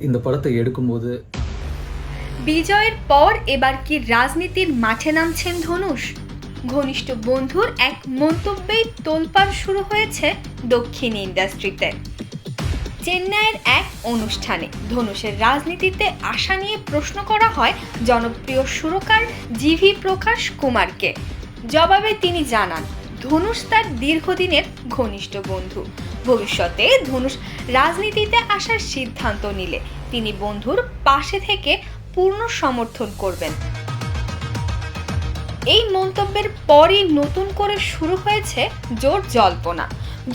இந்த படத்தை எடுக்கும்போது বিজয়ের পর এবার কি রাজনীতির মাঠে নামছেন ধনুষ? ঘনিষ্ঠ বন্ধুর এক মন্তব্যেই তোলপাড় শুরু হয়েছে দক্ষিণ ইন্ডাস্ট্রিতে। চেন্নাইয়ের এক অনুষ্ঠানে ধনুষের রাজনীতিতে আসা নিয়ে প্রশ্ন করা হয় জনপ্রিয় সুরকার জিভি প্রকাশ কুমারকে। জবাবে তিনি জানান, ধনুষ তার দীর্ঘদিনের ঘনিষ্ঠ বন্ধু। ভবিষ্যতে ধনুষ রাজনীতিতে আসার সিদ্ধান্ত নিলে তিনি বন্ধুর পাশে থেকে পূর্ণ সমর্থন করবেন। এই মন্তব্যের পরই নতুন করে শুরু হয়েছে জোর জল্পনা।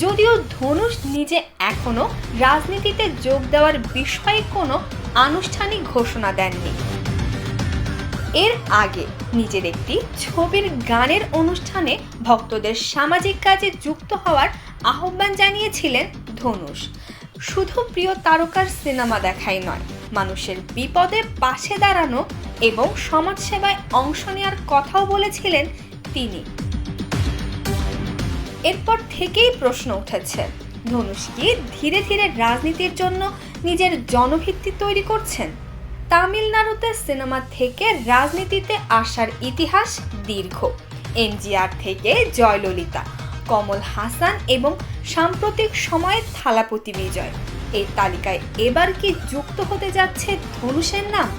যদিও ধনুষ নিজে এখনো রাজনীতিতে যোগ দেওয়ার বিষয়ে কোনো আনুষ্ঠানিক ঘোষণা দেননি। এর আগে নিজের একটি ছবির গানের অনুষ্ঠানে ভক্তদের সামাজিক কাজে যুক্ত হওয়ার আহ্বান জানিয়েছিলেন ধনুষ। শুধু প্রিয় তারকার সিনেমা দেখাই নয়, মানুষের বিপদে পাশে দাঁড়ানো এবং সমাজসেবায় অংশ নেওয়ার কথাও বলেছিলেন তিনি। এরপর থেকেই প্রশ্ন উঠেছে, ধনুষ কি ধীরে ধীরে রাজনীতির জন্য নিজের জনভিত্তি তৈরি করছেন? তামিলনাড়ুতে সিনেমা থেকে রাজনীতিতে আসার ইতিহাস দীর্ঘ। এমজিআর থেকে জয়ললিতা, কমল হাসান এবং সাম্প্রতিক সময়ে থালাপতি বিজয়, এই তালিকায় এবার কি যুক্ত হতে যাচ্ছে ধনুষের নাম?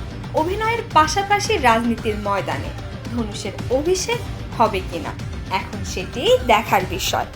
অভিনয়ের পাশাপাশি রাজনীতির ময়দানে ধনুষের অভিষেক হবে কিনা এখন সেটি দেখার বিষয়।